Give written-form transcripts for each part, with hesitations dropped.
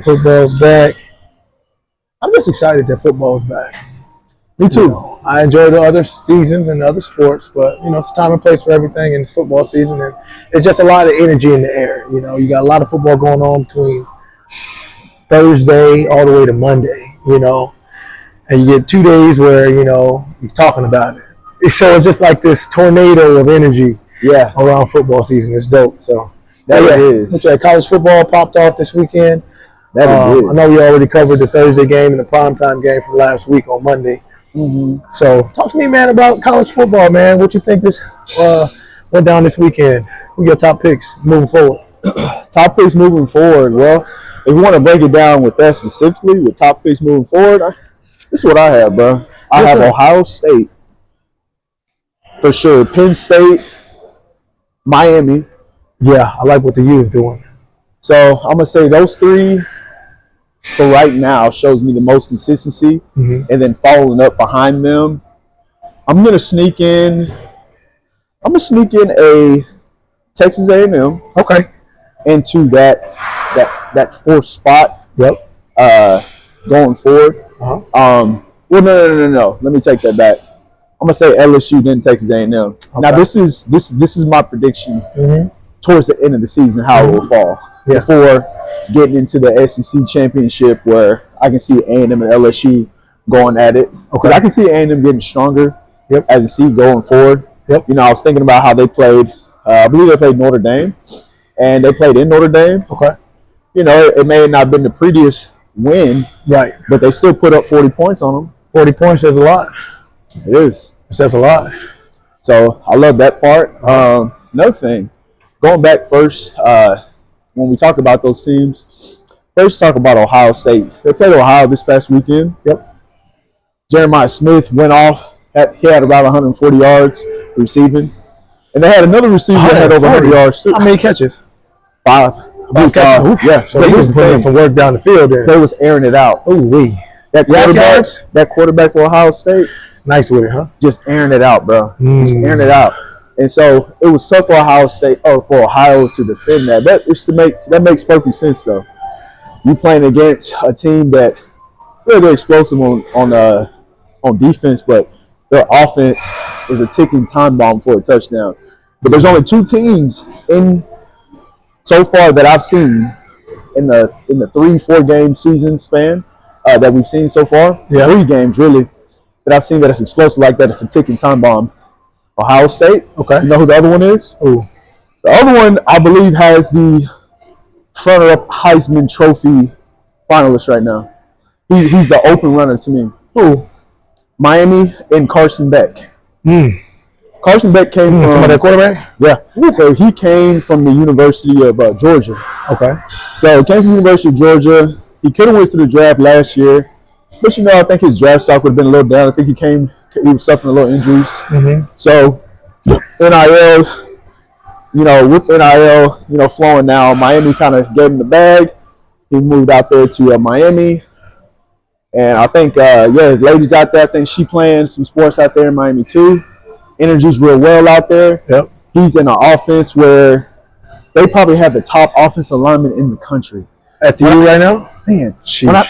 Football's back. I'm just excited that football's back. Me too. You know, I enjoy the other seasons and the other sports, but it's a time and place for everything, and it's football season, and it's just a lot of energy in the air. You got a lot of football going on between Thursday all the way to Monday. And you get 2 days where you're talking about it. So it's just like this tornado of energy. Yeah. Around football season. It's dope. So that is. College football popped off this weekend. I know we already covered the Thursday game and the primetime game from last week on Monday. Mm-hmm. So talk to me, man, about college football, man. What you think this went down this weekend? Who your top picks moving forward? Top picks moving forward. Well, if you want to break it down with that specifically, with top picks moving forward, this is what I have, bro. I have Ohio State for sure, Penn State, Miami. Yeah, I like what the U is doing. So I'm gonna say those three for right now shows me the most consistency, and then following up behind them, I'm gonna sneak in a Texas A&M. Okay. Into that fourth spot. Yep. Going forward. Uh-huh. Well, no. Let me take that back. I'm gonna say LSU, then Texas A&M. Okay. Now this is my prediction towards the end of the season, how it will fall before getting into the SEC championship, where I can see A&M and LSU going at it. Okay. I can see A&M getting stronger as a seed going forward. Yep. I was thinking about how they played. I believe they played Notre Dame, and they played in Notre Dame. Okay. It may not have been the prettiest win, right? But they still put up 40 points on them. 40 points says a lot. It is. It says a lot. So I love that part. Another thing, going back first, when we talk about those teams, first talk about Ohio State. They played Ohio this past weekend. Yep. Jeremiah Smith went off. He had about 140 yards receiving. And they had another receiver that had over 100 yards too. How many catches? 5. Yeah. So they was putting some work down the field there. They was airing it out. Ooh wee. That quarterback for Ohio State, nice with it, huh? Just airing it out, bro. Just airing it out. And so it was tough for Ohio State, or for Ohio to defend that. That makes perfect sense though. You playing against a team that they're explosive on defense, but their offense is a ticking time bomb for a touchdown. But there's only 2 teams so far that I've seen in the 3-4 game season span that we've seen so far. 3 games really that I've seen that it's explosive like that. It's a ticking time bomb. Ohio State. Okay. You know who the other one is? Ooh. The other one, I believe, has the runner-up Heisman Trophy finalist right now. He's the open runner to me. Who? Miami and Carson Beck. Carson Beck came from that quarterback. Yeah. So he came from the University of Georgia. Okay. So he came from the University of Georgia. He could have went to the draft last year, but I think his draft stock would have been a little down. I think he was suffering a little injuries. So NIL, with NIL, flowing now, Miami kind of gave him the bag. He moved out there to Miami. And I think, his ladies out there, I think she playing some sports out there in Miami too. Energy's real well out there. Yep. He's in an offense where they probably have the top offensive lineman in the country. At the U right now? Man,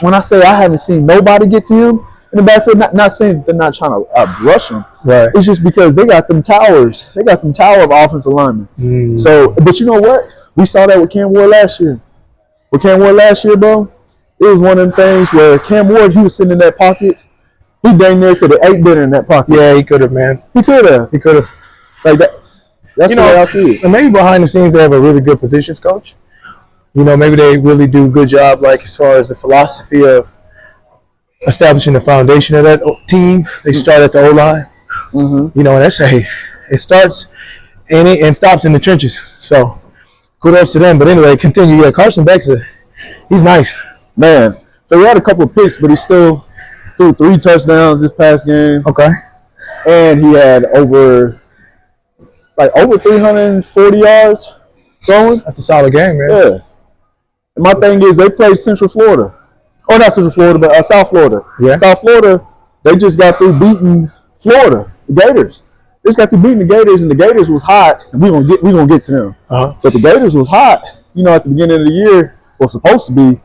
when I say I haven't seen nobody get to him in the backfield, not saying that they're not trying to rush him. Right. It's just because they got them towers. They got them tower of offensive linemen. So, but you know what? We saw that with Cam Ward last year. Bro, it was one of them things where Cam Ward, he was sitting in that pocket. He dang near could have ate dinner in that pocket. Yeah, he could have, man. He could have. Like that. That's the way I see it. And maybe behind the scenes they have a really good positions coach. Maybe they really do a good job, like as far as the philosophy of establishing the foundation of that team. They start at the O-line. And that's it starts and stops in the trenches. So kudos to them. But anyway, continue. Yeah, Carson Beck's he's nice. Man. So he had a couple of picks, but he still threw 3 touchdowns this past game. Okay. And he had over 340 yards throwing. That's a solid game, man. Yeah. And my thing is they played Central Florida. Oh, not Central Florida, but South Florida. Yeah. South Florida, they just got through beating Florida, the Gators. They just got through beating the Gators, and the Gators was hot, and we're gonna get to them. But the Gators was hot, at the beginning of the year, was supposed to be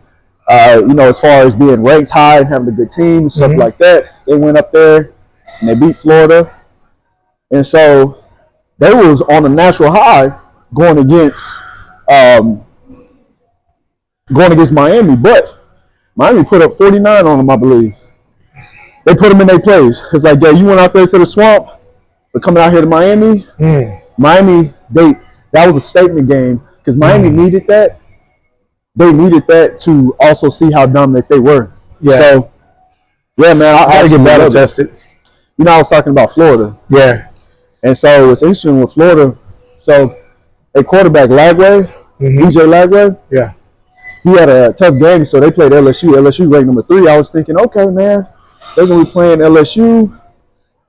as far as being ranked high and having a good team and stuff like that. They went up there and they beat Florida. And so they was on a natural high going against Miami. But Miami put up 49 on them, I believe. They put them in their place. It's like, yeah, you went out there to the swamp, but coming out here to Miami, Miami, that was a statement game because Miami needed that. They needed that to also see how dominant they were. Yeah. So, yeah, man, I got to get battle tested. I was talking about Florida. Yeah. And so it's interesting with Florida. So, a quarterback, Lagway, DJ Lagway. Yeah. He had a tough game, so they played LSU. LSU ranked number 3. I was thinking, okay, man, they're going to be playing LSU,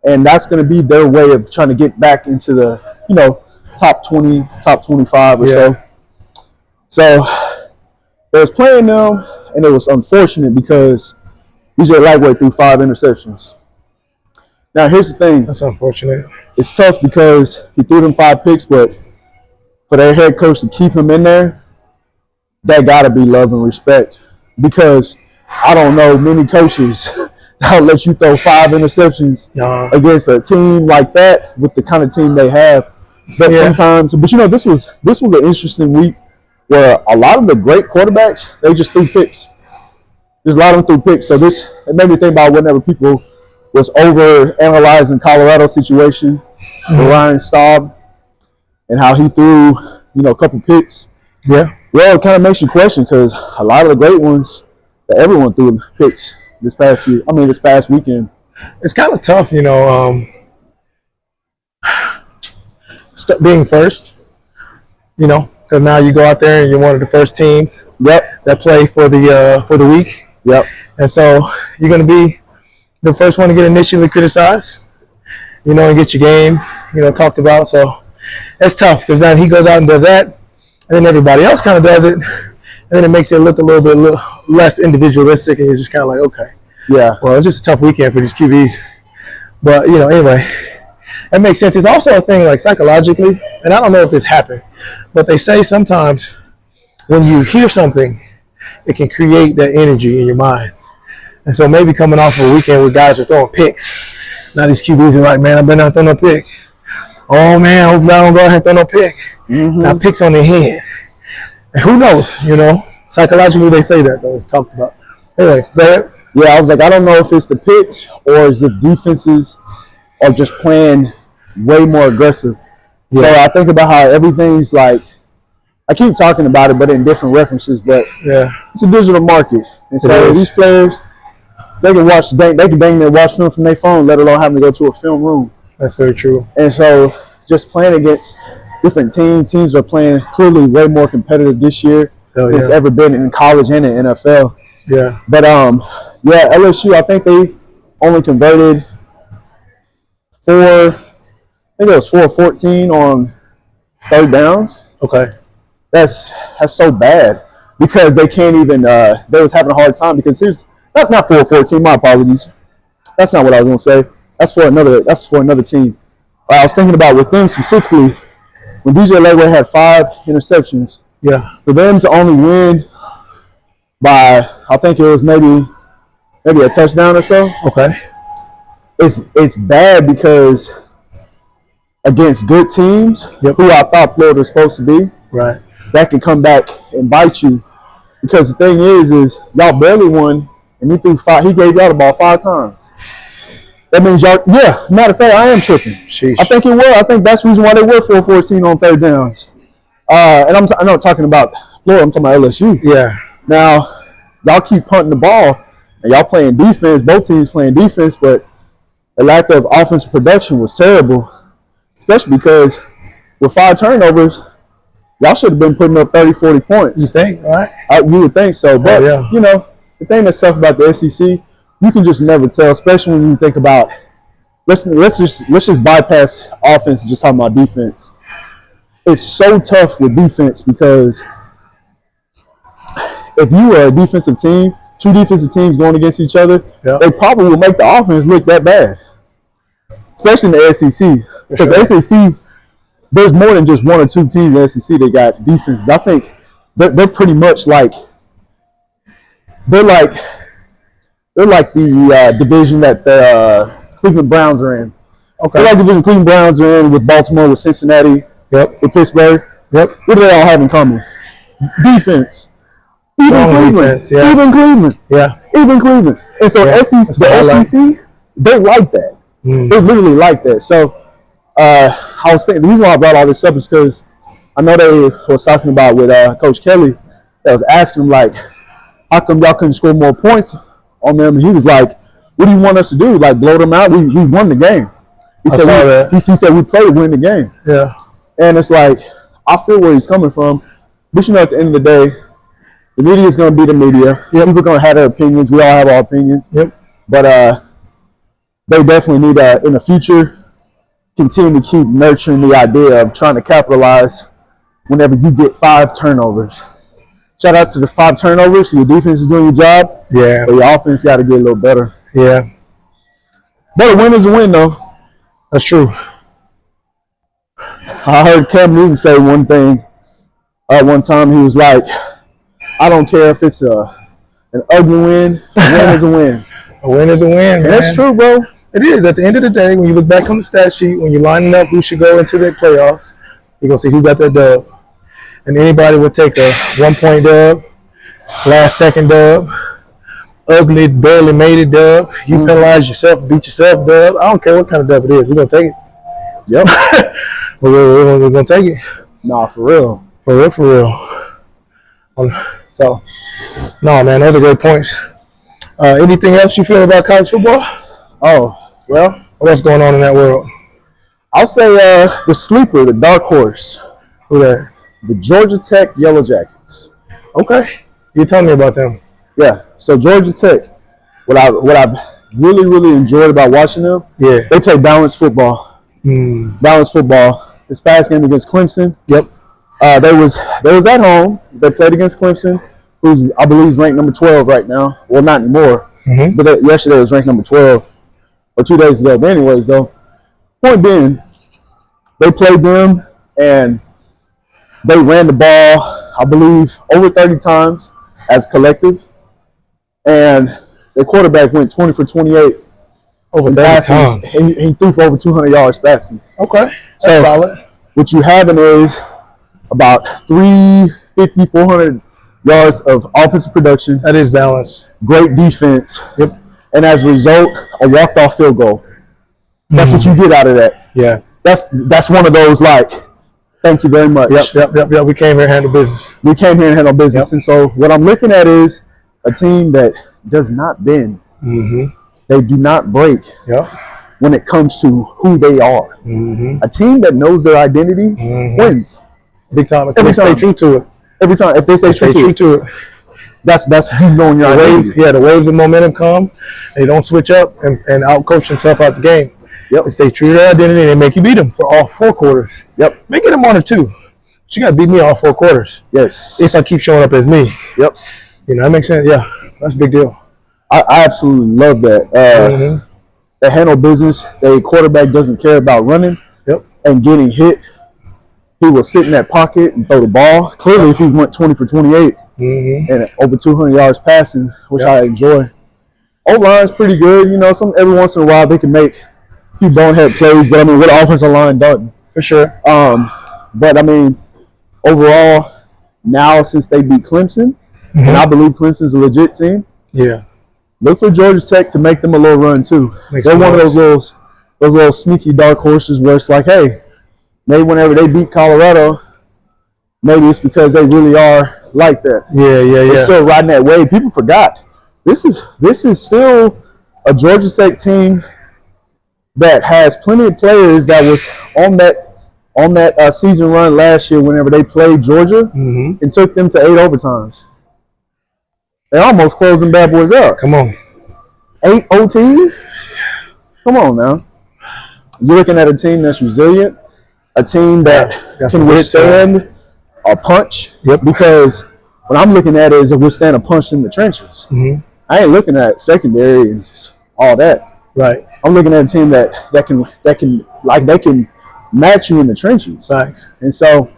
and that's going to be their way of trying to get back into the, top 20, top 25 or so. So they was playing them, and it was unfortunate because DJ Lagway threw 5 interceptions. Now, here's the thing. That's unfortunate. It's tough because he threw them 5 picks, but for their head coach to keep him in there, that got to be love and respect because I don't know many coaches that'll let you throw 5 interceptions against a team like that with the kind of team they have. But sometimes, this was an interesting week where a lot of the great quarterbacks, they just threw picks. There's a lot of them threw picks. So it made me think about whenever people was over analyzing Colorado's situation with Ryan Staub and how he threw, a couple picks. Yeah. Well, it kind of makes you question because a lot of the great ones that everyone threw picks this past weekend. It's kind of tough, being first, because now you go out there and you're one of the first teams that play for the week. Yep. And so you're going to be the first one to get initially criticized, and get your game, talked about. So it's tough because then he goes out and does that, and then everybody else kind of does it, and then it makes it look a little bit less individualistic, and you're just kind of like, okay, yeah, well, it's just a tough weekend for these QBs. But, anyway, that makes sense. It's also a thing like psychologically, and I don't know if this happened, but they say sometimes when you hear something, it can create that energy in your mind. And so maybe coming off of a weekend where guys are throwing picks, now these QBs are like, man, I better not throw no pick. Oh, man, hopefully I don't go ahead and throw no pick. Now picks on their head. And who knows, Psychologically, they say that, though. It's talked about. Anyway, go ahead. Yeah, I was like, I don't know if it's the pitch or is it defenses are just playing way more aggressive. Yeah. So I think about how everything's like, I keep talking about it, but in different references, but it's a digital market. And so these players, they can dang near watch film from their phone, let alone having to go to a film room. That's very true. And so just playing against different teams are playing clearly way more competitive this year than it's ever been in college and in NFL. Yeah. But LSU, I think they only converted 4 of 14 on third downs. Okay. That's so bad because they can't even they was having a hard time because here's not 4 of 14, my apologies. That's not what I was gonna say. That's for another team. I was thinking about with them specifically when DJ Lagway had 5 interceptions. Yeah. For them to only win by I think it was maybe a touchdown or so. Okay. It's bad because against good teams who I thought Florida was supposed to be, right, that can come back and bite you. Because the thing is y'all barely won and he threw 5. He gave y'all the ball 5 times. That means y'all. Yeah. Matter of fact, I am tripping. Sheesh. I think it was. I think that's the reason why they were 4-14 on third downs. And I'm not talking about Florida. I'm talking about LSU. Yeah. Now y'all keep punting the ball and y'all playing defense. Both teams playing defense, but the lack of offensive production was terrible. Especially because with 5 turnovers, y'all should have been putting up 30, 40 points. You think, right? You would think so. But, the thing that's tough about the SEC, you can just never tell, especially when you think about, let's just bypass offense and just talk about defense. It's so tough with defense because if you are a defensive team, 2 defensive teams going against each other, they probably will make the offense look that bad. Especially in the SEC. Because the SEC, there's more than just 1 or 2 teams in the SEC that got defenses. I think they're pretty much like they're like the division that the Cleveland Browns are in. Okay. They're like the division Cleveland Browns are in with Baltimore, with Cincinnati, Yep. with Pittsburgh. Yep. What do they all have in common? Defense. Even Strong Cleveland. defense, yeah. Even Cleveland. Yeah. Even Cleveland. And so Yeah, SEC, that's what I the like. SEC, they like that. They literally like that. So I was thinking, the reason why I brought all this up is because I know they was talking about with Coach Kelly, that was asking him, like, how come y'all couldn't score more points on them? And he was like, what do you want us to do? Like, blow them out? We won the game. He I saw that. He said we played to win the game. Yeah. And it's like, I feel where he's coming from. But you know, at the end of the day, the media is going to be the media. Yep. People are going to have their opinions. We all have our opinions. Yep. But they definitely need to, in the future, continue to keep nurturing the idea of trying to capitalize whenever you get 5 turnovers. Shout out to the 5 turnovers. Your defense is doing your job. Yeah. But your offense got to get a little better. Yeah. But a win is a win, though. That's true. I heard Cam Newton say one thing. One time he was like, I don't care if it's an ugly win. A win is a win. A win is a win, man. And that's true, bro. It is. At the end of the day, when you look back on the stat sheet, when you're lining up who should go into the playoffs, you're going to see who got that dub. And anybody would take a 1-point dub, last second dub, ugly, barely made it dub. You penalize yourself, beat yourself dub. I don't care what kind of dub it is. We're going to take it. Yep. We're going to take it. Nah, for real. For real, for real. So, no, man, those are great points. Anything else you feel about college football? Oh, well, What else going on in that world? I'll say the sleeper, the dark horse, Who that? the Georgia Tech Yellow Jackets. Okay. You tell me about them. Yeah. So Georgia Tech, what I've really enjoyed about watching them, Yeah. they play balanced football. Balanced football. This past game against Clemson, Yep. they was at home. They played against Clemson, who's I believe is ranked number 12 right now. Well, not anymore. But yesterday was ranked number 12, or 2 days ago. But anyways, though, point being, they played them and they ran the ball, I believe, over 30 times as a collective, and their quarterback went 20 for 28 Over in 30 passing. times. He threw for over 200 yards passing. Okay. That's So- solid. What you having is about 350, 400 yards of offensive production, That is balanced. great defense, Yep. and as a result, a walked-off field goal. That's what you get out of that. Yeah. That's one of those, like, thank you very much. Yep. We came here to handle business. We came here and handle business. Yep. And so what I'm looking at is a team that does not bend. They do not break Yep. when it comes to who they are. A team that knows their identity wins Big time. If Every they stay time. true to it. every time. If they stay Stay true to it, to it. that's you knowing your The identity. waves, the waves of momentum come. They don't switch up and out-coach themselves out the game. Yep. They stay true to their identity and they make you beat them for all 4 quarters. Yep. Make it a 1 or 2. But you got to beat me all 4 quarters Yes. if I keep showing up as me. Yep. You know, that makes sense. Yeah. That's a big deal. I absolutely love that. They handle business. The quarterback doesn't care about running Yep. and getting hit. He will sit in that pocket and throw the ball. Clearly, if he went 20 for 28 and over 200 yards passing, which I enjoy. O-line's pretty good. You know, every once in a while they can make a few bonehead plays, but I mean, what offensive line doesn't? For sure. But I mean, overall, now since they beat Clemson, and I believe Clemson's a legit team, Yeah. look for Georgia Tech to make them a little run too. Makes They're one of sense. those little sneaky dark horses where it's like, hey, maybe whenever they beat Colorado, maybe it's because they really are like that. Yeah. They're still riding that wave. People forgot. This is still a Georgia Tech team that has plenty of players that was on that season run last year whenever they played Georgia and took them to 8 overtimes. They almost closed them bad boys out. Come on. 8 OTs? Come on now. You're looking at a team that's resilient, a team that That's can what it's withstand a punch. Yep. Because what I'm looking at is to withstand a punch in the trenches. I ain't looking at secondary and all that. Right. I'm looking at a team that can match you in the trenches. Thanks. And so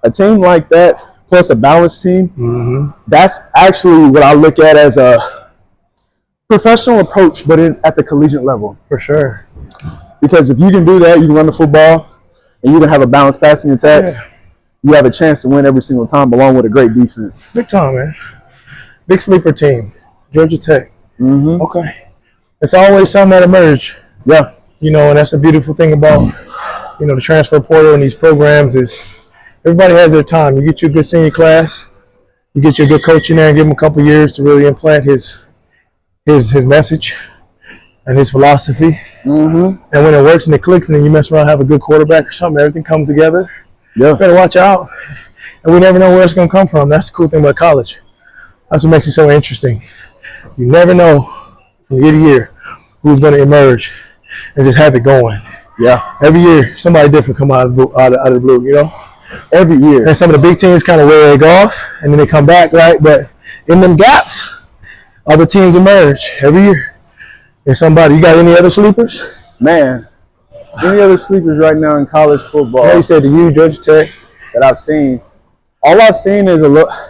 a team like that plus a balanced team, that's actually what I look at as a professional approach, but at the collegiate level. For sure. Because if you can do that, you can run the football, and you can have a balanced passing attack, Yeah. you have a chance to win every single time, along with a great defense. Big time, man. Big sleeper team. Georgia Tech. Okay. It's always something that emerge. Yeah. You know, and that's the beautiful thing about, you know, the transfer portal and these programs is everybody has their time. You get you a good senior class, you get you a good coach in there and give him a couple years to really implant his message and his philosophy. And when it works and it clicks and then you mess around, have a good quarterback or something, everything comes together. Yeah. You better watch out. And we never know where it's going to come from. That's the cool thing about college. That's what makes it so interesting. You never know from year to year who's going to emerge and just have it going. Yeah. Every year, somebody different come out of the blue, you know? Every year. And some of the big teams kind of wear it off, and then they come back, right? But in them gaps, other teams emerge every year. And somebody, you got any other sleepers? Man, any other sleepers right now in college football Yeah, you said to you, Georgia Tech. that I've seen? All I've seen is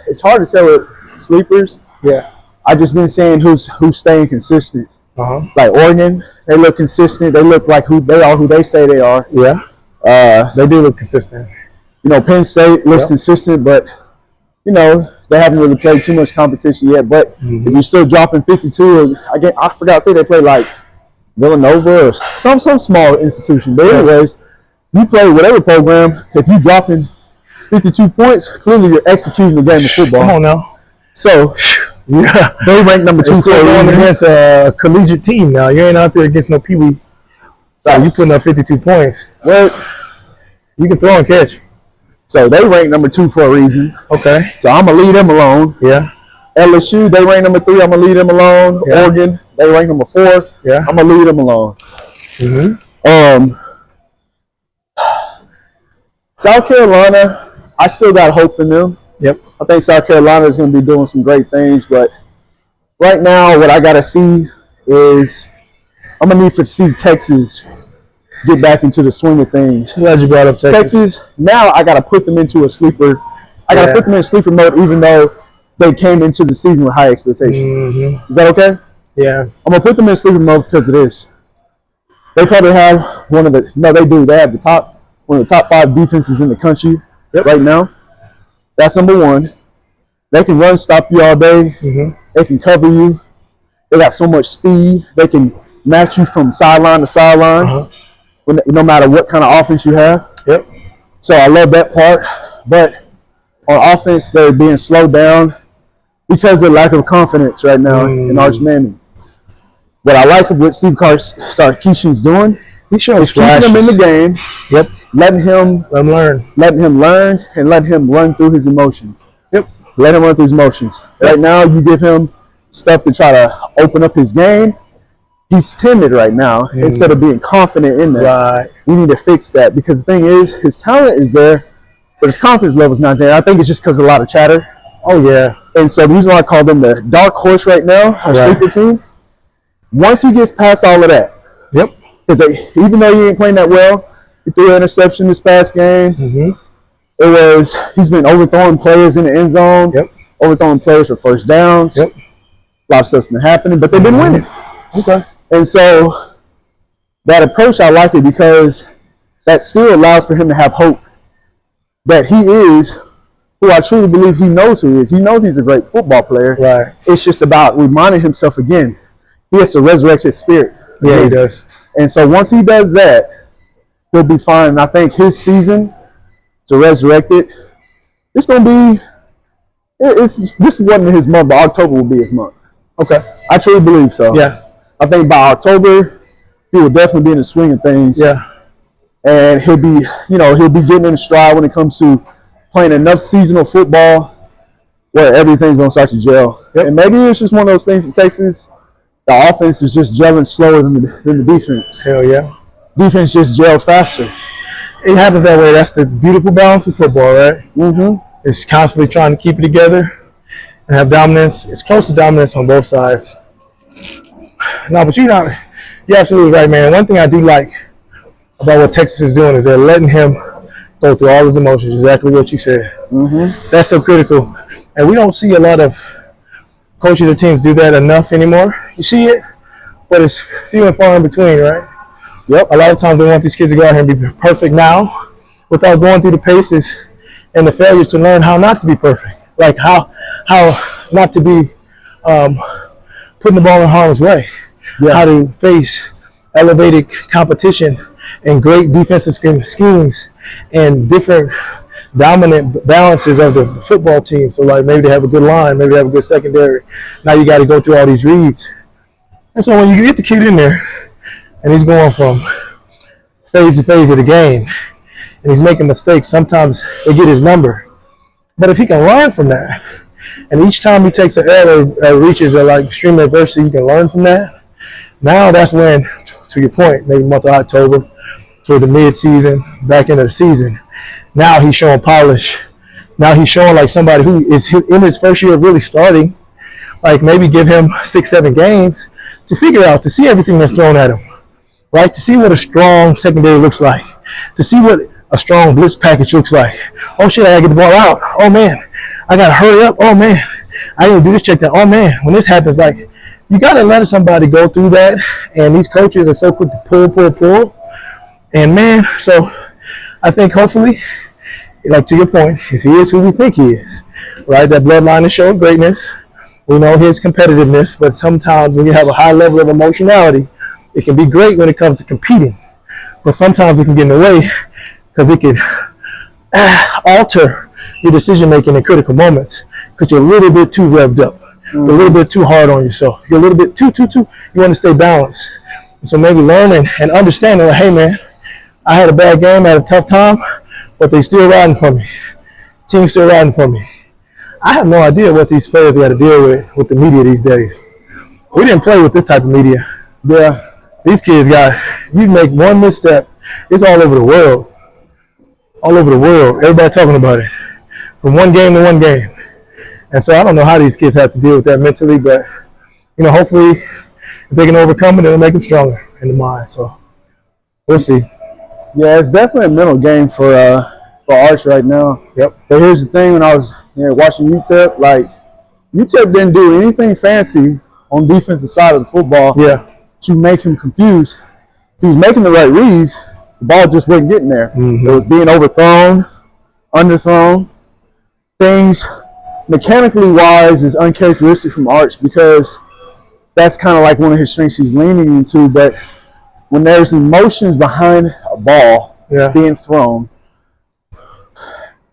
it's hard to tell with sleepers. Yeah. I've just been seeing who's staying consistent. Like Oregon, they look consistent. They look like who they say they are. Yeah. They do look consistent. You know, Penn State looks consistent, but you know they haven't really played too much competition yet. But if you're still dropping 52, I forgot they played like Villanova or some small institution. But anyways, you play whatever program. If you're dropping 52 points, clearly you're executing the game of football. Come on now. So Yeah. they rank number 2 It's for still a going reason. against a collegiate team now. You ain't out there against no peewee. So you putting up 52 points. Well, You can throw and catch. so they rank number 2 for a reason. Okay. So I'm gonna leave them alone. Yeah. LSU, they rank number 3. I'm gonna leave them alone. Yeah. Oregon, they rank number 4. Yeah. I'm gonna leave them alone. South Carolina, I still got hope in them. Yep. I think South Carolina is going to be doing some great things, but right now, what I got to see is I'm going to need to see Texas get back into the swing of things. Glad you brought up Texas. Texas, now I got to put them into a sleeper. I got to put them in sleeper mode, even though they came into the season with high expectations. Is that okay? Yeah. I'm going to put them in sleeper mode because of this. They probably have they have one of the top 5 defenses in the country right now. That's number 1. They can run, stop you all day. They can cover you. They got so much speed. They can match you from sideline to sideline, no matter what kind of offense you have. Yep. So I love that part. But on offense, they're being slowed down because of the lack of confidence right now in Arch Manning. What I like of what Steve Sarkisian's doing He's showing is keeping him in the game. Yep. Letting him learn. And letting him run through his emotions. Yep. Let him run through his emotions. Right now, you give him stuff to try to open up his game. He's timid right now instead of being confident in that. Right. We need to fix that because the thing is, his talent is there, but his confidence level is not there. I think it's just because of a lot of chatter. Oh, yeah. And so the reason why I call them the dark horse right now, our sleeper team, once he gets past all of that, because even though he ain't playing that well, he threw an interception this past game. He's been overthrowing players in the end zone, overthrowing players for first downs. A lot of stuff's been happening, but they've been winning. Okay. And so that approach, I like it because that still allows for him to have hope that he is who I truly believe he knows who he is. He knows he's a great football player. Right. It's just about reminding himself again. He has to resurrect his spirit. Yeah, he does. And so once he does that, he'll be fine. And I think his season to resurrect it, it's going to be, this wasn't his month, but October will be his month. Okay. I truly believe so. Yeah. I think by October, he will definitely be in the swing of things. Yeah. And he'll be getting in stride when it comes to playing enough seasonal football where everything's going to start to gel. And maybe it's just one of those things for Texas. The offense is just gelling slower than the defense. Hell yeah. Defense just gel faster. It happens that way. That's the beautiful balance of football, right? It's constantly trying to keep it together and have dominance. It's close to dominance on both sides. No, but you're absolutely right, man. One thing I do like about what Texas is doing is they're letting him go through all his emotions, exactly what you said. Mm-hmm. That's so critical. And we don't see a lot of coaches or teams do that enough anymore. You see it, but it's few and far in between, right? Yep. A lot of times they want these kids to go out here and be perfect now without going through the paces and the failures to learn how not to be perfect. Like how not to be putting the ball in harm's way. Yeah. How to face elevated competition and great defensive schemes and different dominant balances of the football team. So like maybe they have a good line, maybe they have a good secondary. Now you got to go through all these reads. And so when you get the kid in there and he's going from phase to phase of the game and he's making mistakes, sometimes they get his number. But if he can learn from that, and each time he takes an L or reaches a like extreme adversity, he can learn from that. Now that's when, to your point, maybe month of October, toward the mid-season, back into the season, now he's showing polish. Now he's showing like somebody who is in his first year of really starting. Like maybe give him 6-7 games to figure out, to see everything that's thrown at him, right? To see what a strong secondary looks like, to see what a strong blitz package looks like. Oh shit, I gotta get the ball out. Oh man, I gotta hurry up. Oh man, I need to do this check down. Oh man, when this happens, like you gotta let somebody go through that. And these coaches are so quick to pull. And man, so I think hopefully, like to your point, if he is who we think he is, right? That bloodline is showing greatness. We know his competitiveness, but sometimes when you have a high level of emotionality, it can be great when it comes to competing. But sometimes it can get in the way because it can alter your decision making in critical moments because you're a little bit too revved up. You're a little bit too hard on yourself. You're a little bit too. You want to stay balanced. So maybe learning and understanding, like, hey man, I had a bad game, I had a tough time, but they still riding for me. Team's still riding for me. I have no idea what these players got to deal with the media these days. We didn't play with this type of media. Yeah, these kids you make one misstep, it's all over the world. All over the world. Everybody talking about it. From one game to one game. And so I don't know how these kids have to deal with that mentally, but hopefully if they can overcome it, it'll make them stronger in the mind. So we'll see. Yeah, it's definitely a mental game for Arch right now. Yep. But here's the thing: when I was watching UTEP, like UTEP didn't do anything fancy on the defensive side of the football. Yeah. To make him confused. He was making the right reads. The ball just wasn't getting there. Mm-hmm. It was being overthrown, underthrown. Things mechanically wise is uncharacteristic from Arch because that's kind of like one of his strengths he's leaning into. But when there's emotions behind a ball being thrown,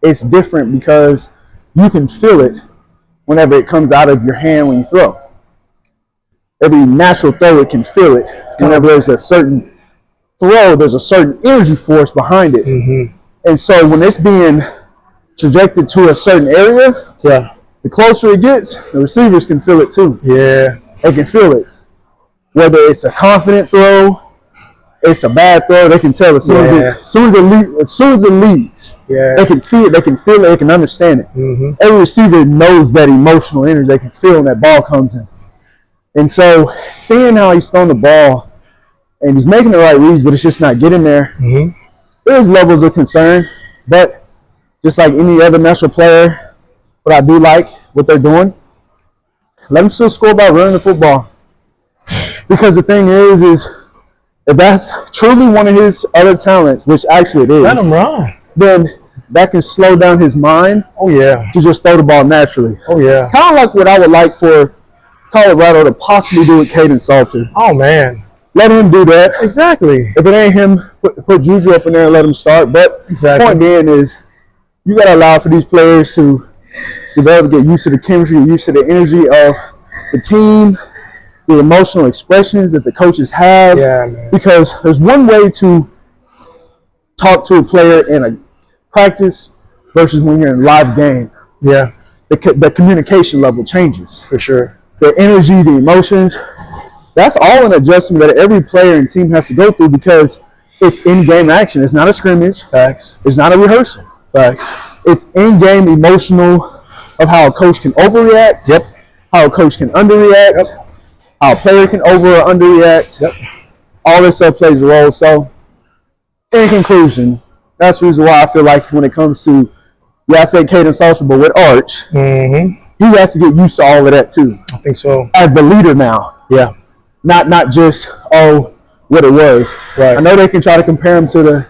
it's different because you can feel it whenever it comes out of your hand when you throw. Every natural thrower can feel it. Whenever there's a certain throw, there's a certain energy force behind it. Mm-hmm. And so when it's being trajected to a certain area, the closer it gets, the receivers can feel it too. Yeah. They can feel it. Whether it's a confident throw, it's a bad throw, they can tell as soon as it leaves. Yeah. They can see it, they can feel it, they can understand it. Mm-hmm. Every receiver knows that emotional energy they can feel when that ball comes in. And so seeing how he's throwing the ball and he's making the right reads, but it's just not getting there, there's levels of concern. But just like any other natural player, what I do like what they're doing, let them still score by running the football. Because the thing is if that's truly one of his other talents, which actually it is, let him run. Then that can slow down his mind. Oh yeah. To just throw the ball naturally. Oh yeah. Kind of like what I would like for Colorado to possibly do with Caden Salter. Oh man. Let him do that. Exactly. If it ain't him, put Juju up in there and let him start. But the point being is you got to allow for these players to develop, get used to the chemistry, get used to the energy of the team, the emotional expressions that the coaches have. Yeah, man. Because there's one way to talk to a player in a practice versus when you're in a live game. Yeah. The communication level changes. For sure. The energy, the emotions, that's all an adjustment that every player and team has to go through because it's in-game action. It's not a scrimmage. Facts. It's not a rehearsal. Facts. It's in-game emotional of how a coach can overreact. Yep. How a coach can underreact. Yep. How a player can over or underreact. Yep. All this stuff plays a role. So, in conclusion, That's the reason why I feel like when it comes to, I say Caden Social, but with Arch, he has to get used to all of that too. I think so. As the leader now. Yeah. Not just, what it was. Right. I know they can try to compare him to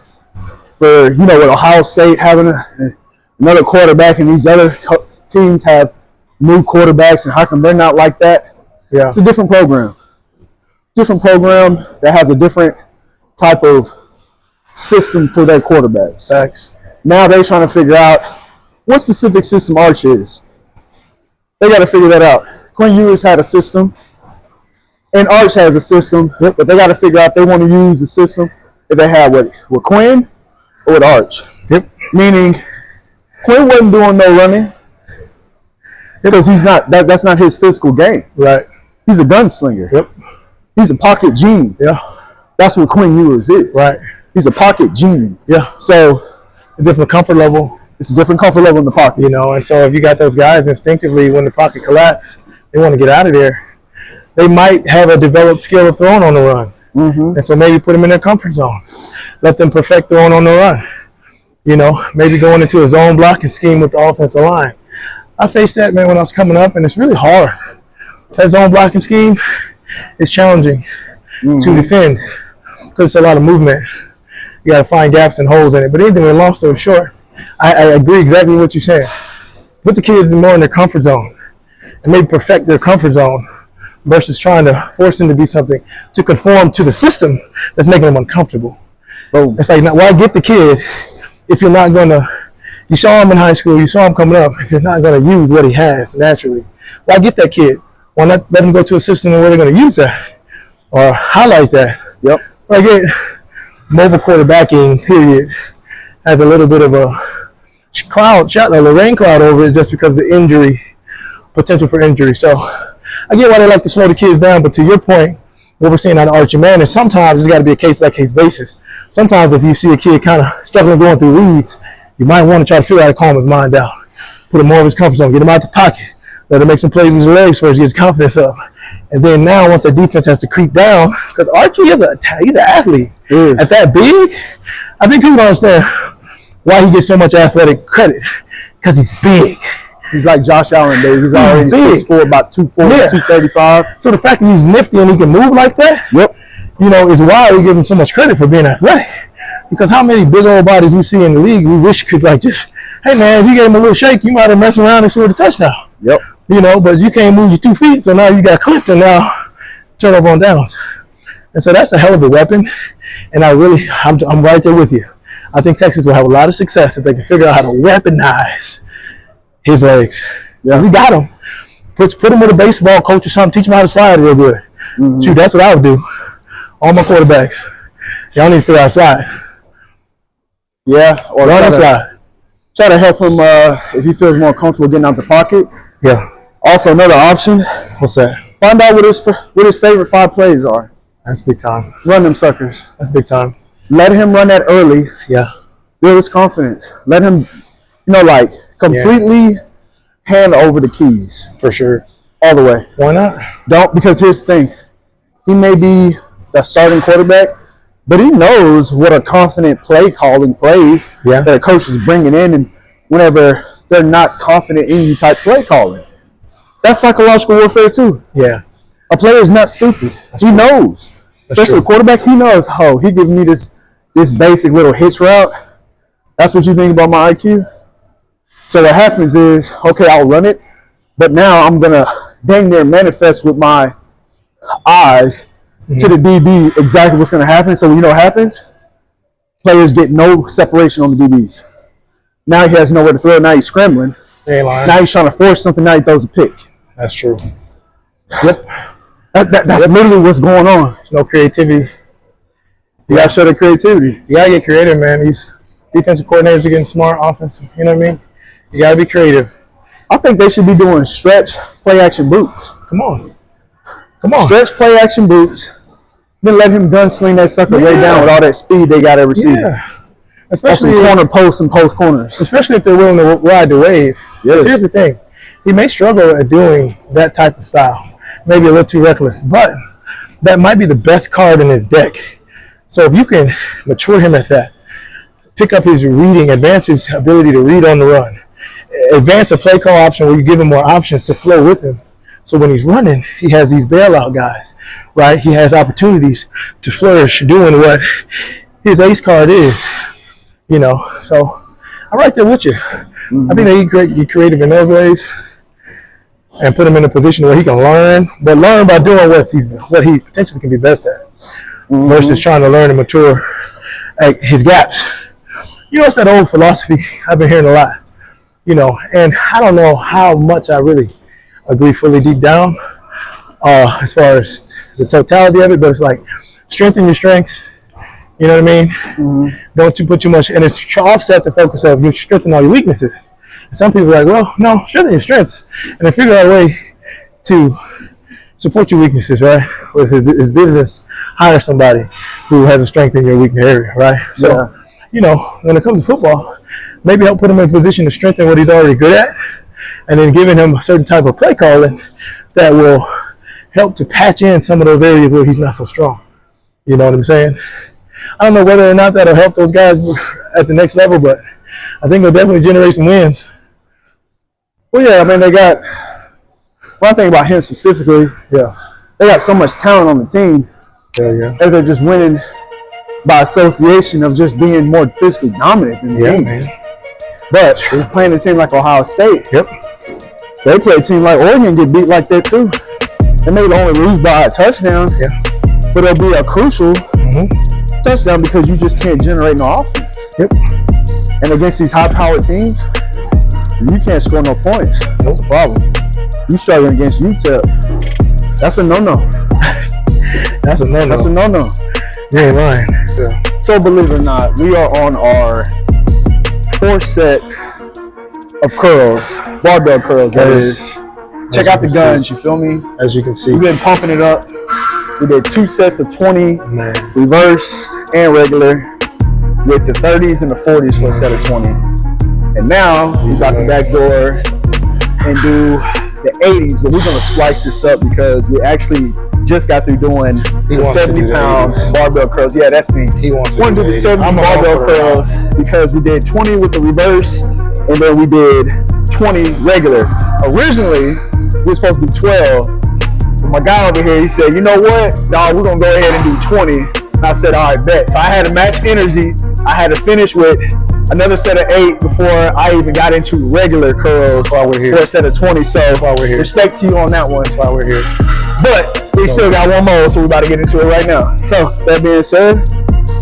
with Ohio State having another quarterback and these other teams have new quarterbacks, and how come they're not like that? Yeah. It's a different program. Different program that has a different type of system for their quarterbacks. Facts. Now they're trying to figure out what specific system Arch is. They got to figure that out. Quinn Ewers had a system, and Arch has a system, but they got to figure out if they want to use the system that they have with Quinn or with Arch. Yep. Meaning, Quinn wasn't doing no running because he's not. That's not his physical game. Right. He's a gunslinger. Yep. He's a pocket genie. Yeah. That's what Quinn Ewers is. Right. He's a pocket genie. Yeah. So a different comfort level. It's a different comfort level in the pocket. You know, and so if you got those guys instinctively when the pocket collapses, they want to get out of there. They might have a developed skill of throwing on the run. And so maybe put them in their comfort zone. Let them perfect throwing on the run. You know, maybe going into a zone blocking scheme with the offensive line. I faced that, man, when I was coming up, and it's really hard. That zone blocking scheme is challenging to defend because it's a lot of movement. You got to find gaps and holes in it. But anyway, long story short, I agree exactly what you're saying. Put the kids more in their comfort zone and maybe perfect their comfort zone versus trying to force them to be something to conform to the system that's making them uncomfortable. Boom. It's like, why get the kid if you're not going to, you saw him in high school, you saw him coming up, if you're not going to use what he has naturally? Why get that kid? Why not let him go to a system where they're going to use that or highlight that? Yep. I get mobile quarterbacking, period, has a little bit of a rain cloud over it just because of the injury, potential for injury. So I get why they like to slow the kids down, but to your point, what we're seeing out of Archie Manning is sometimes it's got to be a case-by-case basis. Sometimes if you see a kid kind of struggling going through reads, you might want to try to figure out how to calm his mind down, put him more of his comfort zone, get him out the pocket, let him make some plays with his legs first, get his confidence up. And then now once the defense has to creep down, because Archie he's an athlete. At that big, I think people don't understand why he gets so much athletic credit, because he's big. He's like Josh Allen, baby. He's already 6'4", about 240, 235. So the fact that he's nifty and he can move like that, you know, is why we give him so much credit for being athletic. Because how many big old bodies we see in the league, we wish could like just, hey man, if you gave him a little shake, you might have messed around and scored a touchdown. Yep. You know, but you can't move your 2 feet, so now you got clipped and now turnover on downs. And so that's a hell of a weapon. And I'm right there with you. I think Texas will have a lot of success if they can figure out how to weaponize his legs. Yeah, he got him. Put him with a baseball coach or something. Teach him how to slide real good. Shoot, that's what I would do. All my quarterbacks, y'all need to figure out how to slide. Yeah, or try to help him if he feels more comfortable getting out the pocket. Yeah. Also, another option. What's that? Find out what his favorite 5 plays are. That's big time. Run them suckers. That's big time. Let him run that early. Yeah. Build his confidence. Let him, completely hand over the keys. For sure. All the way. Why not? Don't, because here's the thing. He may be the starting quarterback, but he knows what a confident play calling plays that a coach is bringing in, and whenever they're not confident in you type play calling. That's psychological warfare too. Yeah. A player is not stupid. He knows. Especially a quarterback, he knows, he giving me this basic little hitch route. That's what you think about my IQ? So what happens is, okay, I'll run it, but now I'm going to dang near manifest with my eyes to the DB exactly what's going to happen. So you know what happens? Players get no separation on the DBs. Now he has nowhere to throw. Now he's scrambling. Now he's trying to force something. Now he throws a pick. That's true. Yep. That's literally what's going on. There's no creativity. You got to show the creativity. You got to get creative, man. These defensive coordinators are getting smart, offensive. You know what I mean? You got to be creative. I think they should be doing stretch play action boots. Come on. Stretch play action boots. Then let him gunsling that sucker way down with all that speed they got at receiver. Yeah. Especially corner posts and post corners. Especially if they're willing to ride the wave. Yeah. Here's the thing. He may struggle at doing that type of style. Maybe a little too reckless. But that might be the best card in his deck. So if you can mature him at that, pick up his reading, advance his ability to read on the run, advance a play call option where you give him more options to flow with him. So when he's running, he has these bailout guys, right? He has opportunities to flourish doing what his ace card is, you know. So I'm right there with you. I think that he creative in those ways and put him in a position where he can learn, but learn by doing what he potentially can be best at versus trying to learn and mature at his gaps. You know, it's that old philosophy I've been hearing a lot, you know, and I don't know how much I really agree fully deep down as far as the totality of it, but it's like strengthen your strengths, you know what I mean? Don't put too much, and it's offset the focus of you strengthen all your weaknesses. And some people are like, well, no, strengthen your strengths, and then figure out a way to support your weaknesses, right? With his business, hire somebody who has a strength in your weakness area, right? So, you know, when it comes to football, maybe help put him in a position to strengthen what he's already good at, and then giving him a certain type of play calling that will help to patch in some of those areas where he's not so strong. You know what I'm saying? I don't know whether or not that'll help those guys at the next level, but I think it'll definitely generate some wins. Well, yeah, I mean, they got, one thing about him specifically, they got so much talent on the team. And they're just winning by association of just being more physically dominant than teams. Man. But they're playing a team like Ohio State. They play a team like Oregon, get beat like that too. They may only lose by a touchdown, but it'll be a crucial touchdown because you just can't generate no offense. And against these high-powered teams, you can't score no points. That's a problem. You struggling against UTEP. That's a no-no. That's a no-no. That's a no-no. You ain't lying. So believe it or not, we are on our fourth set of curls, barbell curls, that is. Check out the guns, you feel me? As you can see. We've been pumping it up. We did 2 sets of 20, reverse and regular, with the 30s and the 40s for a set of 20. And now, we're about to backdoor and do the 80s, but we're going to splice this up because we actually just got through doing the 70-pound barbell curls. Yeah, that's me. He wants to do the 70 barbell curls because we did 20 with the reverse, and then we did 20 regular. Originally, we were supposed to do 12. But my guy over here, he said, you know what, dog, we're going to go ahead and do 20. And I said, all right, bet. So I had to match energy. I had to finish with another set of 8 before I even got into regular curls for a set of 20. So respect to you on that one. That's why we're here. But we still got one more, so we're about to get into it right now. So that being said,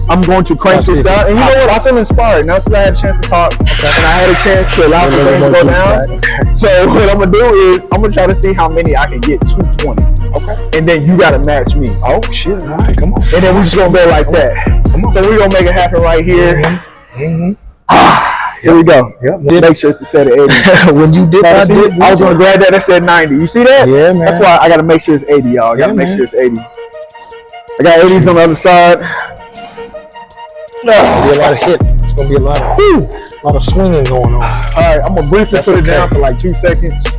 I'm going to crank this out. And you know what? I feel inspired. Now since I had a chance to talk and I had a chance to allow some things to go down. So what I'm going to do is I'm going to try to see how many I can get to 20. And then you got to match me. Oh, shit. All right, come on. And then we're just going to go like that. Come on. So we're going to make it happen right here. Here we go. Make sure it's a set of 80. When you did that, I was going to grab that. That said 90. You see that? Yeah, man. That's why I got to make sure it's 80, y'all. I got to make sure it's 80. I got 80s on the other side. It's gonna be a lot of hit. It's gonna be a lot of swinging going on. All right, I'm gonna briefly put it down for like 2 seconds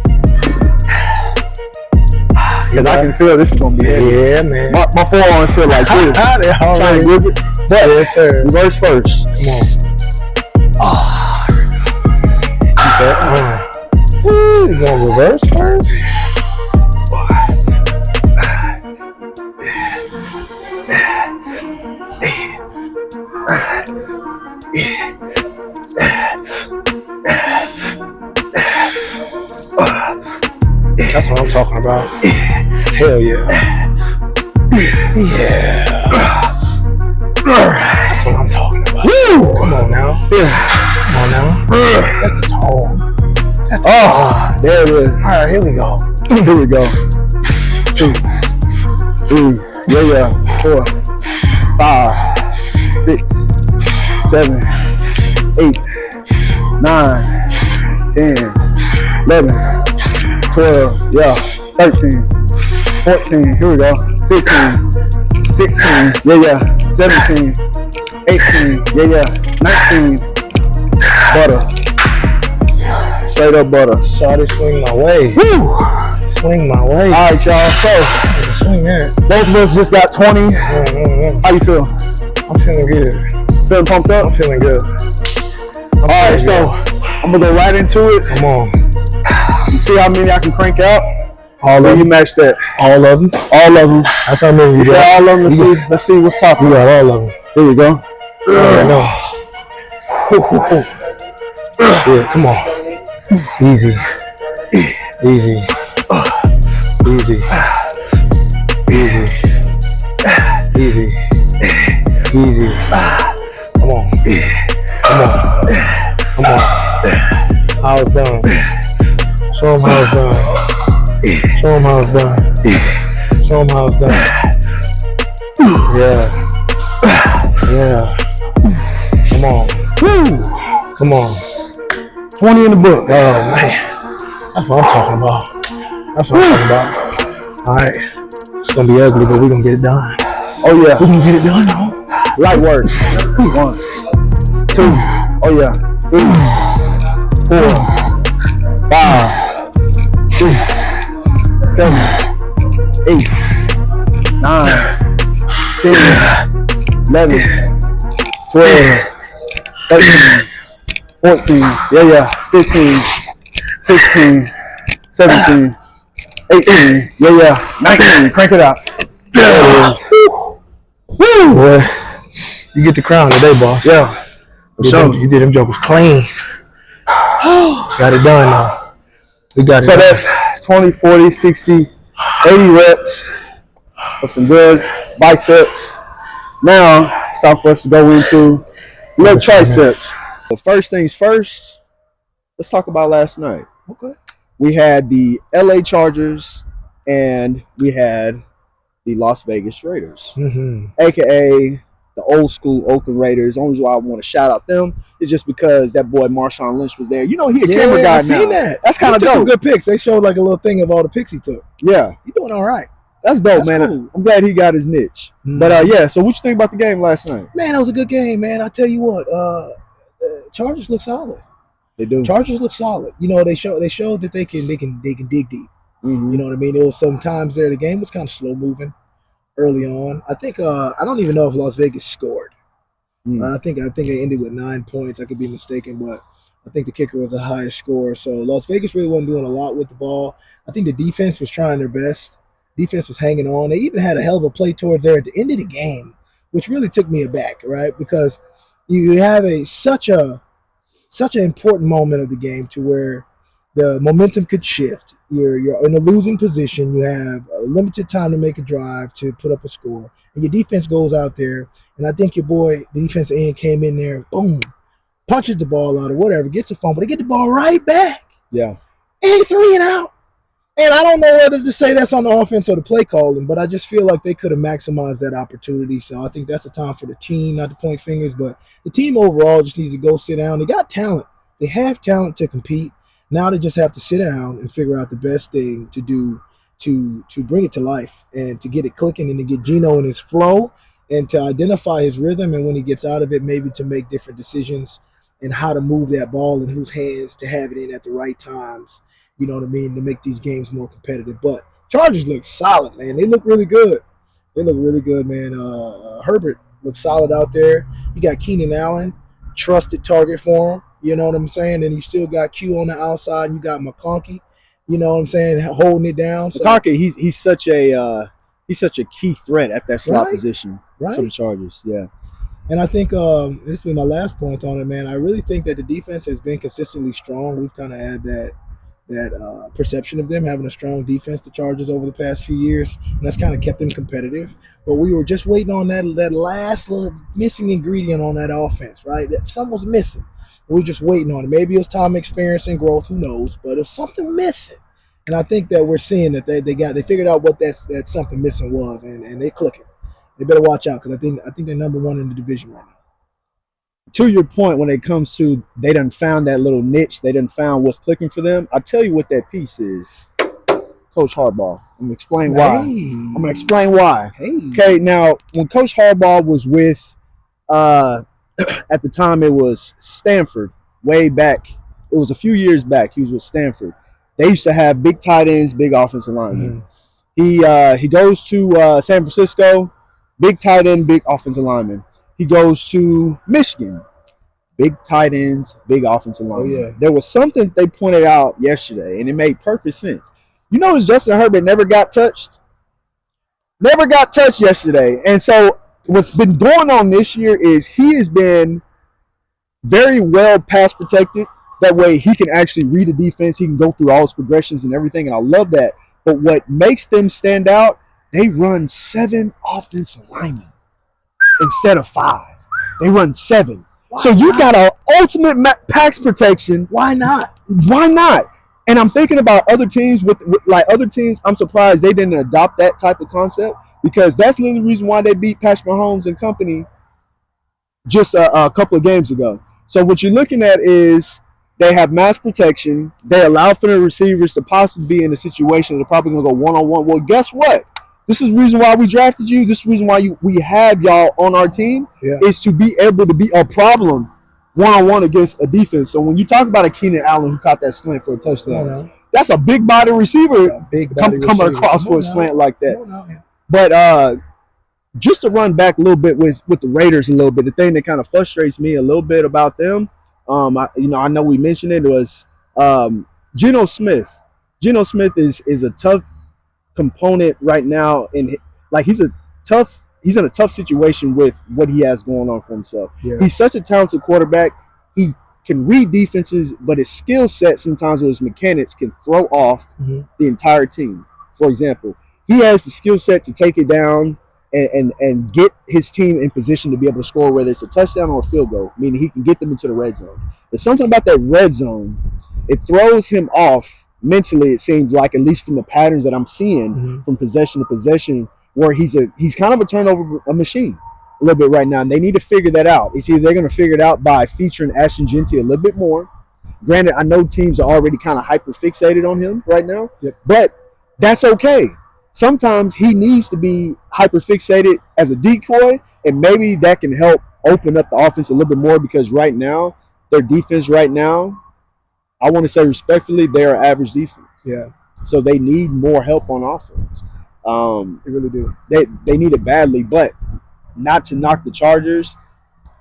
because I can feel this is gonna be heavy. Yeah, man. My forearms feel like this. Trying to grip it. But yes, sir. Reverse first. Come on. Keep that. You gonna reverse first? That's what I'm talking about. Hell yeah. Yeah. That's what I'm talking about. Woo! Come on now. Come on now. Set the tone. There it is. All right, here we go. Here we go. 2, 3, yeah. 4, 5, 6, 7, 8, 9, 10, 11, 12, yeah, 13, 14, here we go, 15, 16, yeah, 17, 18, yeah, 19, butter, straight up butter. Shawty, swing my way. Woo! Swing my way. All right, y'all, so, swing that. both of us just got 20. How you feel? I'm feeling good. Feeling pumped up? I'm feeling good. All right, so I'm gonna go right into it. Come on. See how many I can crank out. All of You them. match that. All of them. All of them. That's how many you You got. got all of them. Let's see what's You popping. got all of them. Here we go. No. Yeah, come on. Easy. Easy. Easy. Easy. Easy. Easy. Come on. Come on. Come on. How it's done. Show them how it's done. Show them how it's done. Show them how it's done. Yeah. Yeah. Come on. Woo. Come on. 20 in the book. Oh, man. That's what I'm talking about. That's what I'm talking about. All right. It's going to be ugly, but we're going to get it done. Oh yeah. We're going to get it done, though. Light work. 1, 2. Oh yeah. 3, 4, 5, 6, 7, 8, 9, 10, 11, 12, 13, 14, yeah, 15, 16, 17, 18, yeah, 19. Crank it out. There it is. Woo! Boy, you get the crown today, boss. Yeah. You did them jokers clean. Got it done now. We got it So done. that's 20, 40, 60, 80 reps of some good biceps. Now it's time for us to go into little triceps. But first things first, let's talk about last night. Okay. We had the LA Chargers and we had the Las Vegas Raiders, aka the old school Oakland Raiders. The only reason why I want to shout out them is just because that boy Marshawn Lynch was there. You know, he a camera guy I seen now. that. That's kind of He took some dope. good picks. They showed like a little thing of all the picks he took. Yeah, You doing all right. that's dope, That's man. cool. I'm glad he got his niche. But yeah, so what you think about the game last night? Man, that was a good game, man. I tell you what, Chargers look solid. They do. Chargers look solid. You know, they showed that they can dig deep. Mm-hmm. You know what I mean? There was some times there the game was kind of slow moving early on. I think I don't even know if Las Vegas scored. I think it ended with 9 points. I could be mistaken, but I think the kicker was a higher score. So Las Vegas really wasn't doing a lot with the ball. I think the defense was trying their best. Defense was hanging on. They even had a hell of a play towards there at the end of the game, which really took me aback, right? Because you have such an important moment of the game to where the momentum could shift. You're in a losing position. You have a limited time to make a drive to put up a score, and your defense goes out there. And I think your boy, the defensive end, came in there, boom, punches the ball out or whatever, gets a fumble. They get the ball right back. Yeah. And 3 and out. And I don't know whether to say that's on the offense or the play calling, but I just feel like they could have maximized that opportunity. So I think that's a time for the team, not to point fingers, but the team overall just needs to go sit down. They got talent. They have talent to compete. Now they just have to sit down and figure out the best thing to do to bring it to life and to get it clicking and to get Geno in his flow and to identify his rhythm, and when he gets out of it, maybe to make different decisions and how to move that ball in whose hands to have it in at the right times. You know what I mean? To make these games more competitive. But Chargers look solid, man. They look really good. They look really good, man. Herbert looks solid out there. You got Keenan Allen, trusted target for him. You know what I'm saying? And you still got Q on the outside. And you got McConkey. You know what I'm saying? Holding it down. So, McConkey, he's such a key threat at that slot Right. position for the right? Chargers. Yeah. And I think this will be my last point on it, man. I really think that the defense has been consistently strong. We've kind of had that perception of them having a strong defense, the Chargers, over the past few years, and that's kind of kept them competitive. But we were just waiting on that last little missing ingredient on that offense, right? That something was missing. We were just waiting on it. Maybe it was time, experience, and growth. Who knows? But there's something missing, and I think that we're seeing that they figured out what that something missing was, and they clicking. They better watch out because I think they're number one in the division right now. To your point, when it comes to they done found that little niche, they done found what's clicking for them. I'll tell you what that piece is. Coach Harbaugh. I'm gonna explain why. I'm gonna explain why. Okay, now when Coach Harbaugh was with at the time it was Stanford, way back. It was a few years back. He was with Stanford. They used to have big tight ends, big offensive linemen. He goes to San Francisco, big tight end, big offensive lineman. He goes to Michigan, big tight ends, big offensive line. yeah. There was something they pointed out yesterday, and it made perfect sense. You notice Justin Herbert never got touched? Never got touched yesterday. And so what's been going on this year is he has been very well pass protected. That way he can actually read the defense. He can go through all his progressions and everything, and I love that. But what makes them stand out, they run 7 offensive linemen instead of 5. They run 7. So you got an ultimate pass protection. Why not? Why not? And I'm thinking about other teams with like other teams. I'm surprised they didn't adopt that type of concept, because that's literally the reason why they beat Patrick Mahomes and company just a couple of games ago. So what you're looking at is they have mass protection. They allow for the receivers to possibly be in a situation they're probably going to go one-on-one. Well, guess what? This is the reason why we drafted you. This is the reason why we have y'all on our team, is to be able to be a problem one-on-one against a defense. So when you talk about a Keenan Allen who caught that slant for a touchdown, that's a big body receiver coming across for a slant like that. But just to run back a little bit with the Raiders a little bit, the thing that kind of frustrates me a little bit about them, I know we mentioned it, was Geno Smith. Geno Smith is a tough component right now, he's in a tough situation with what he has going on for himself. He's such a talented quarterback. He can read defenses, but his skill set sometimes with his mechanics can throw off the entire team. For example, he has the skill set to take it down and get his team in position to be able to score, whether it's a touchdown or a field goal, meaning he can get them into the red zone. There's something about that red zone, it throws him off mentally, it seems like, at least from the patterns that I'm seeing from possession to possession, where he's kind of a turnover machine a little bit right now, and they need to figure that out. It's either they're going to figure it out by featuring Ashton Genty a little bit more. Granted, I know teams are already kind of hyper fixated on him right now, but that's okay. Sometimes he needs to be hyper fixated as a decoy, and maybe that can help open up the offense a little bit more, because right now, their defense right now, I want to say respectfully, they're an average defense. So they need more help on offense. They really do. They need it badly, but not to knock the Chargers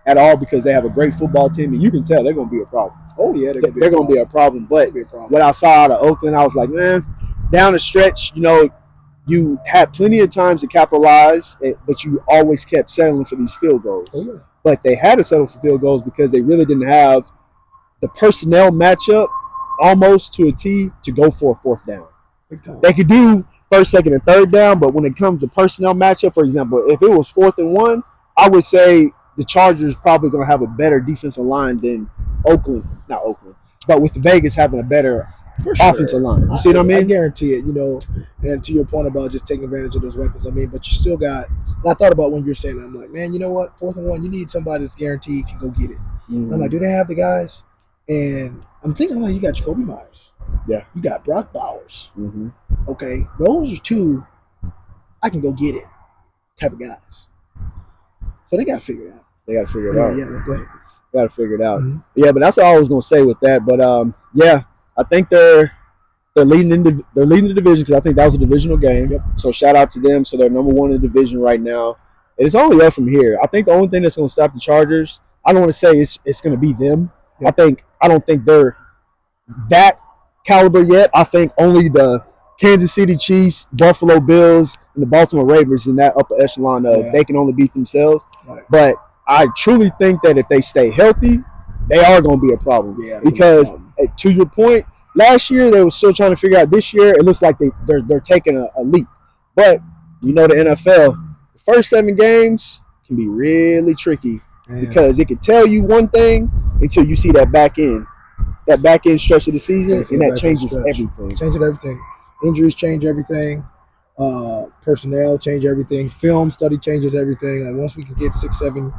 at all, because they have a great football team, and you can tell they're going to be a problem. Oh, yeah. They're going to be a problem. But what I saw out of Oakland, I was like, man, down the stretch, you had plenty of times to capitalize, but you always kept settling for these field goals. Oh, yeah. But they had to settle for field goals because they really didn't have the personnel matchup almost to a T to go for a fourth down. Big time. They could do first, second, and third down, but when it comes to personnel matchup, for example, if it was 4th and 1, I would say the Chargers probably going to have a better defensive line than Oakland. Not Oakland, but with Vegas having a better offensive line. You see what I mean? I guarantee it, and to your point about just taking advantage of those weapons, but you still got, and I thought about when you're saying that, I'm like, man, you know what? 4th and 1, you need somebody that's guaranteed can go get it. And I'm like, do they have the guys? And I'm thinking, you got Jacoby Myers. Yeah. You got Brock Bowers. Okay. Those are 2 I can go get it type of guys. So they got to figure it out. They got to figure it out. Yeah, go ahead. Got to figure it out. Yeah, but that's all I was going to say with that. But, I think they're leading the division, because I think that was a divisional game. So shout out to them. So they're number 1 in the division right now. And it's only up from here. I think the only thing that's going to stop the Chargers, I don't want to say it's going to be them. I don't think they're that caliber yet. I think only the Kansas City Chiefs, Buffalo Bills, and the Baltimore Ravens in that upper echelon of they can only beat themselves. But I truly think that if they stay healthy, they are going to be a problem. Because to your point, last year they were still trying to figure out. This year it looks like they're taking a leap. But the NFL, the first 7 games can be really tricky. Because it can tell you one thing until you see that back end stretch of the season, and that changes everything. Changes everything. Injuries change everything. Personnel change everything. Film study changes everything. Like once we can get 6-7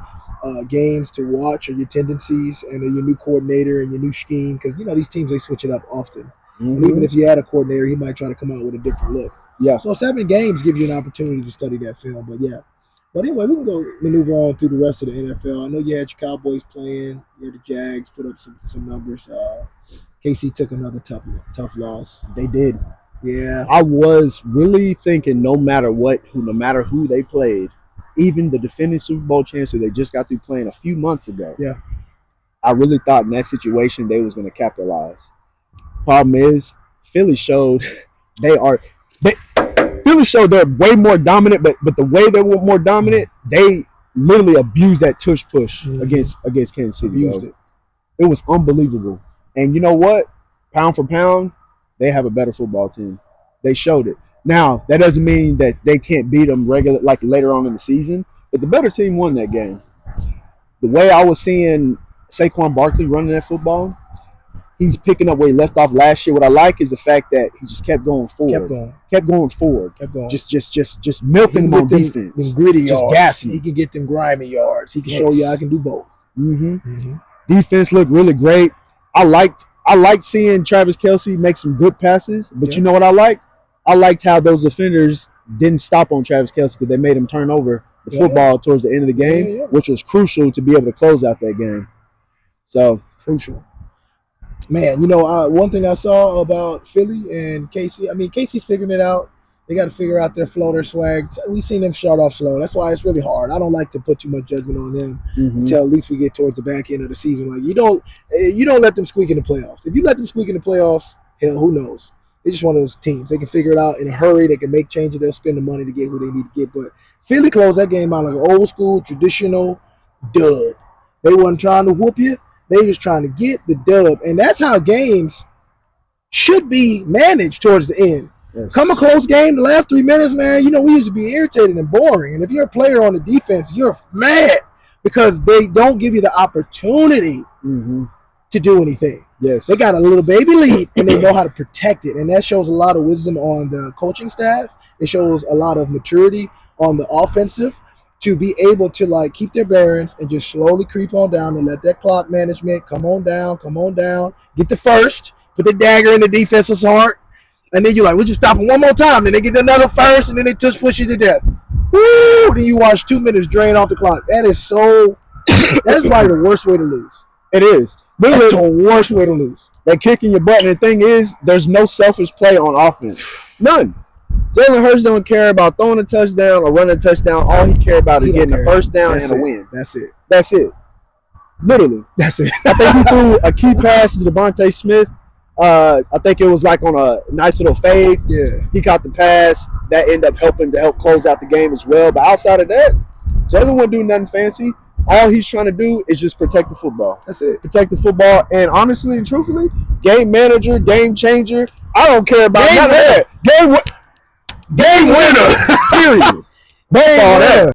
games to watch, or your tendencies and your new coordinator and your new scheme, because these teams, they switch it up often. And even if you had a coordinator, he might try to come out with a different look. So 7 games give you an opportunity to study that film. But anyway, we can go maneuver on through the rest of the NFL. I know you had your Cowboys playing. You had the Jags put up some numbers. KC took another tough loss. They did. Yeah. I was really thinking no matter who they played, even the defending Super Bowl champs who they just got through playing a few months ago. I really thought in that situation they was going to capitalize. Problem is, Philly showed they are they Philly showed they're way more dominant, but the way they were more dominant, they literally abused that tush push against Kansas City. Abused it. It was unbelievable. And you know what? Pound for pound, they have a better football team. They showed it. Now, that doesn't mean that they can't beat them regular like later on in the season, but the better team won that game. The way I was seeing Saquon Barkley running that football, he's picking up where he left off last year. What I like is the fact that he just kept going forward. Kept going forward. Just milking them on defense. Them gritty just yards. gassing. He can get them grimy yards. He can show you I can do both. Defense looked really great. I liked seeing Travis Kelce make some good passes, but you know what I liked? I liked how those defenders didn't stop on Travis Kelce because they made him turn over the football towards the end of the game, which was crucial to be able to close out that game. So crucial. Man, one thing I saw about Philly and KC, I mean, KC's figuring it out. They got to figure out their flow, their swag. We've seen them start off slow. That's why it's really hard. I don't like to put too much judgment on them until at least we get towards the back end of the season. Like you don't let them squeak in the playoffs. If you let them squeak in the playoffs, hell, who knows? They're just one of those teams. They can figure it out in a hurry. They can make changes. They'll spend the money to get who they need to get. But Philly closed that game out like an old school, traditional dub. They wasn't trying to whoop you. They just trying to get the dub. And that's how games should be managed towards the end. Yes. Come a close game, the last 3 minutes, man, we used to be irritated and boring. And if you're a player on the defense, you're mad because they don't give you the opportunity to do anything. Yes. They got a little baby lead, and they know how to protect it. And that shows a lot of wisdom on the coaching staff. It shows a lot of maturity on the offensive to be able to, keep their bearings and just slowly creep on down and let that clock management come on down, get the first, put the dagger in the defensive's heart, and then you're like, we'll just stop them one more time. Then they get another first, and then they just push you to death. Woo! Then you watch 2 minutes drain off the clock. That is probably the worst way to lose. It is. That's the worst way to lose. They're kicking your butt, and the thing is, there's no selfish play on offense. None. Jalen Hurts don't care about throwing a touchdown or running a touchdown. All he cares about is getting a first down and a win. That's it. That's it. Literally. That's it. I think he threw a key pass to Devontae Smith. I think it was on a nice little fade. Yeah. He caught the pass. That ended up helping to help close out the game as well. But outside of that, Jalen wouldn't do nothing fancy. All he's trying to do is just protect the football. That's it. Protect the football. And honestly and truthfully, game manager, game changer, I don't care about none of that. Game winner. Period. Game winner.